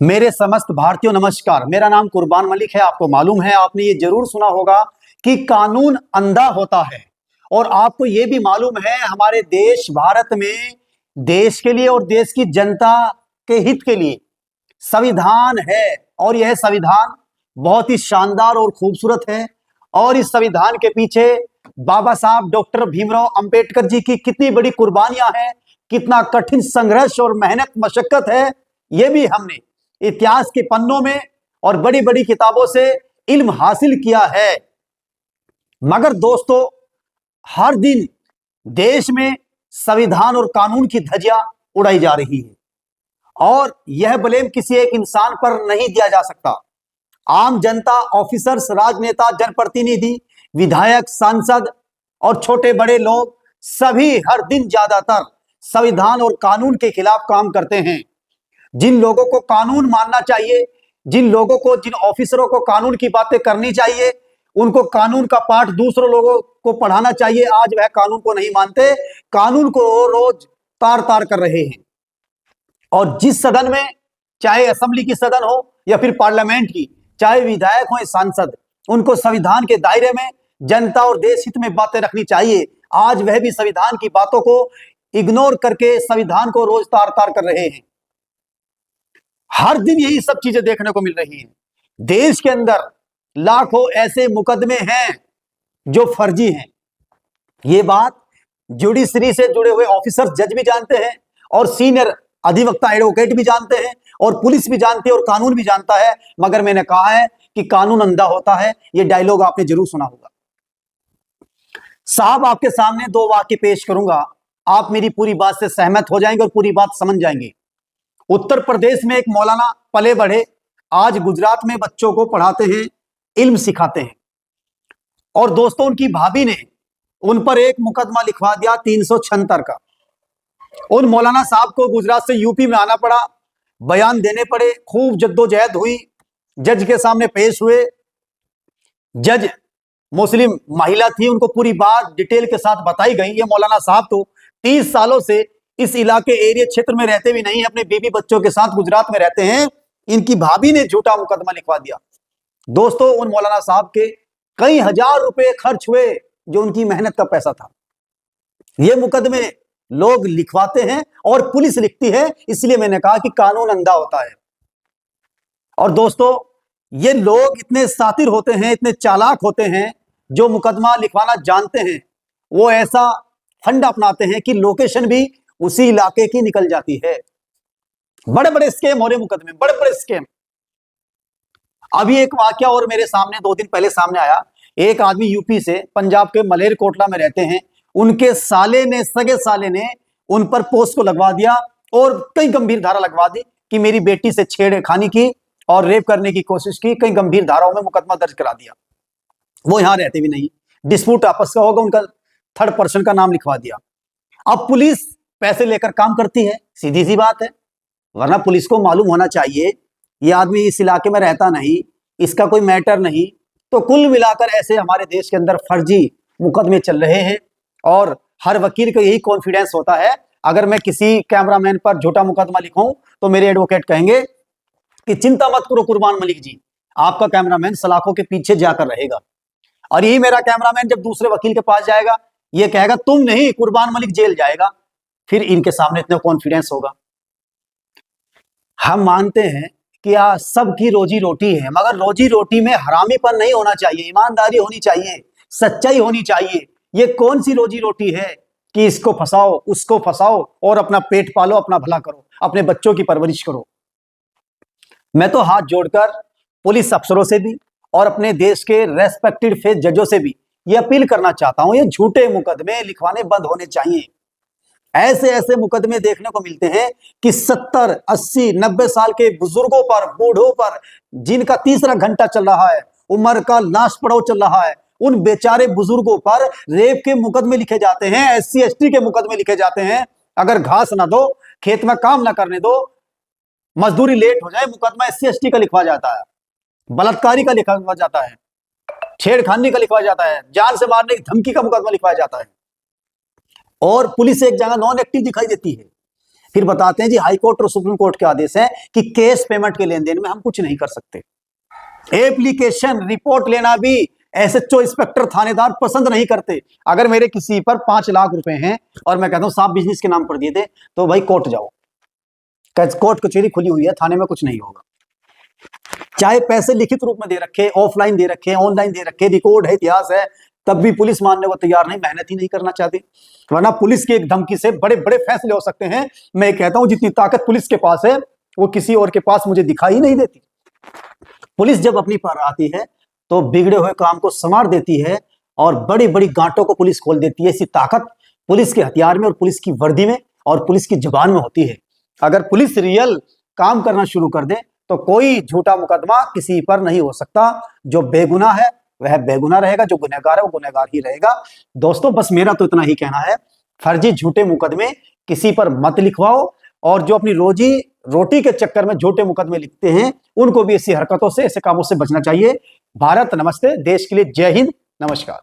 मेरे समस्त भारतीयों नमस्कार। मेरा नाम कुर्बान मलिक है। आपको मालूम है, आपने ये जरूर सुना होगा कि कानून अंधा होता है। और आपको ये भी मालूम है, हमारे देश भारत में देश के लिए और देश की जनता के हित के लिए संविधान है। और यह संविधान बहुत ही शानदार और खूबसूरत है। और इस संविधान के पीछे बाबा साहब डॉक्टर भीमराव अंबेडकर जी की कितनी बड़ी कुर्बानियां हैं, कितना कठिन संघर्ष और मेहनत मशक्कत है, यह भी हमने इतिहास के पन्नों में और बड़ी बड़ी किताबों से इल्म हासिल किया है। मगर दोस्तों, हर दिन देश में संविधान और कानून की धज्जियां उड़ाई जा रही है। और यह ब्लेम किसी एक इंसान पर नहीं दिया जा सकता। आम जनता, ऑफिसर्स, राजनेता, जनप्रतिनिधि, विधायक, सांसद और छोटे बड़े लोग सभी हर दिन ज्यादातर संविधान और कानून के खिलाफ काम करते हैं। जिन लोगों को कानून मानना चाहिए, जिन लोगों को, जिन ऑफिसरों को कानून की बातें करनी चाहिए, उनको कानून का पाठ दूसरों लोगों को पढ़ाना चाहिए, आज वह कानून को नहीं मानते, कानून को रोज तार तार कर रहे हैं। और जिस सदन में, चाहे असेंबली की सदन हो या फिर पार्लियामेंट की, चाहे विधायक हो या सांसद, उनको संविधान के दायरे में जनता और देश हित में बातें रखनी चाहिए। आज वह भी संविधान की बातों को इग्नोर करके संविधान को रोज तार तार कर रहे हैं। हर दिन यही सब चीजें देखने को मिल रही हैं। देश के अंदर लाखों ऐसे मुकदमे हैं जो फर्जी हैं। ये बात जुडिशरी से जुड़े हुए ऑफिसर्स, जज भी जानते हैं, और सीनियर अधिवक्ता, एडवोकेट भी जानते हैं, और पुलिस भी जानती है, और कानून भी जानता है। मगर मैंने कहा है कि कानून अंधा होता है। ये डायलॉग आपने जरूर सुना होगा। साहब, आपके सामने दो वाक्य पेश करूंगा, आप मेरी पूरी बात से सहमत हो जाएंगे और पूरी बात समझ जाएंगे। उत्तर प्रदेश में एक मौलाना पले बढ़े, आज गुजरात में बच्चों को पढ़ाते हैं, इल्म सिखाते हैं। और दोस्तों, उनकी भाभी ने उन पर एक मुकदमा लिखवा दिया 376 का। उन मौलाना साहब को गुजरात से यूपी में आना पड़ा, बयान देने पड़े, खूब जद्दोजहद हुई, जज के सामने पेश हुए। जज मुस्लिम महिला थी, उनको पूरी बात डिटेल के साथ बताई गई। ये मौलाना साहब तो 30 सालों से इस इलाके, एरिया, क्षेत्र में रहते भी नहीं, अपने बीबी बच्चों के साथ गुजरात में रहते हैं। इनकी भाभी ने झूठा मुकदमा लिखवा दिया। दोस्तों, उन मौलाना साहब के कई हजार रुपए खर्च हुए, जो उनकी मेहनत का पैसा था। ये मुकदमे लोग लिखवाते हैं और पुलिस लिखती है। इसलिए मैंने कहा कि कानून अंधा होता है। और दोस्तों, ये लोग इतने सातिर होते हैं, इतने चालाक होते हैं, जो मुकदमा लिखवाना जानते हैं, वो ऐसा फंड अपनाते हैं कि लोकेशन भी उसी इलाके की निकल जाती है। बड़े बड़े स्कैम हो रहे मुकदमे, बड़े बड़े स्कैम। अभी एक वाकया और मेरे सामने 2 दिन पहले सामने आया। एक आदमी यूपी से, पंजाब के मलेरकोटला में रहते हैं, उनके साले ने, सगे साले ने उन पर पोस्को लगवा दिया और कई गंभीर धारा लगवा दी कि मेरी बेटी से छेड़खानी की और रेप करने की कोशिश की। कई गंभीर धाराओं में मुकदमा दर्ज करा दिया। वो यहां रहते भी नहीं, डिस्प्यूट आपस का होगा, उनका थर्ड पर्सन का नाम लिखवा दिया। अब पुलिस पैसे लेकर काम करती है, सीधी सी बात है। वरना पुलिस को मालूम होना चाहिए ये आदमी इस इलाके में रहता नहीं, इसका कोई मैटर नहीं। तो कुल मिलाकर ऐसे हमारे देश के अंदर फर्जी मुकदमे चल रहे हैं। और हर वकील का यही कॉन्फिडेंस होता है, अगर मैं किसी कैमरामैन पर झूठा मुकदमा लिखूं तो मेरे एडवोकेट कहेंगे कि चिंता मत करो कुर्बान मलिक जी, आपका कैमरामैन सलाखों के पीछे जाकर रहेगा। और यही मेरा कैमरामैन जब दूसरे वकील के पास जाएगा, ये कहेगा तुम नहीं, कुर्बान मलिक जेल जाएगा। फिर इनके सामने इतना कॉन्फिडेंस होगा। हम मानते हैं कि सबकी रोजी रोटी है, मगर रोजी रोटी में हरामीपन नहीं होना चाहिए, ईमानदारी होनी चाहिए, सच्चाई होनी चाहिए। ये कौन सी रोजी रोटी है कि इसको फंसाओ, उसको फंसाओ और अपना पेट पालो, अपना भला करो, अपने बच्चों की परवरिश करो। मैं तो हाथ जोड़कर पुलिस अफसरों से भी और अपने देश के रेस्पेक्टेड फेस जजों से भी ये अपील करना चाहता हूं, ये झूठे मुकदमे लिखवाने बंद होने चाहिए। ऐसे ऐसे मुकदमे देखने को मिलते हैं कि 70, 80, 90 साल के बुजुर्गों पर, बूढ़ों पर, जिनका तीसरा घंटा चल रहा है, उम्र का लाश पड़ाव चल रहा है, उन बेचारे बुजुर्गों पर रेप के मुकदमे लिखे जाते हैं, SC ST के मुकदमे लिखे जाते हैं। अगर घास ना दो, खेत में काम ना करने दो, मजदूरी लेट हो जाए, मुकदमा SC ST का लिखवा जाता है, बलात्कारी का लिखवा जाता है, छेड़खानी का लिखवा जाता है, जान से मारने की धमकी का मुकदमा लिखवाया जाता है। और पुलिस एक जगह नॉन एक्टिव दिखाई देती है। फिर बताते हैं जी हाई कोर्ट और सुप्रीम कोर्ट के आदेश हैं कि कैश पेमेंट के लेन देन में हम कुछ नहीं कर सकते। एप्लीकेशन रिपोर्ट लेना भी एसएचओ इंस्पेक्टर थानेदार पसंद नहीं करते। अगर मेरे किसी पर 5 लाख रुपए हैं और मैं कहता हूं साहब बिजनेस के नाम पर दिए थे, तो भाई कोर्ट जाओ, कोर्ट कचहरी खुली हुई है, थाने में कुछ नहीं होगा। चाहे पैसे लिखित रूप में दे रखे, ऑफलाइन दे रखे, ऑनलाइन दे रखे, रिकॉर्ड है, इतिहास है, तब भी पुलिस मानने को तैयार नहीं, मेहनत ही नहीं करना चाहती। वरना पुलिस की एक धमकी से बड़े बड़े फैसले हो सकते हैं। मैं कहता हूं जितनी ताकत पुलिस के पास है वो किसी और के पास मुझे दिखाई नहीं देती। पुलिस जब अपनी पर आती है तो बिगड़े हुए काम को संवार देती है और बड़ी बड़ी गांठों को पुलिस खोल देती है। ऐसी ताकत पुलिस के हथियार में और पुलिस की वर्दी में और पुलिस की जुबान में होती है। अगर पुलिस रियल काम करना शुरू कर दे तो कोई झूठा मुकदमा किसी पर नहीं हो सकता। जो बेगुनाह है वह बेगुनाह रहेगा, जो गुनहगार है वो गुनहगार ही रहेगा। दोस्तों बस मेरा तो इतना ही कहना है, फर्जी झूठे मुकदमे किसी पर मत लिखवाओ, और जो अपनी रोजी रोटी के चक्कर में झूठे मुकदमे लिखते हैं उनको भी ऐसी हरकतों से, ऐसे कामों से बचना चाहिए। भारत नमस्ते, देश के लिए जय हिंद, नमस्कार।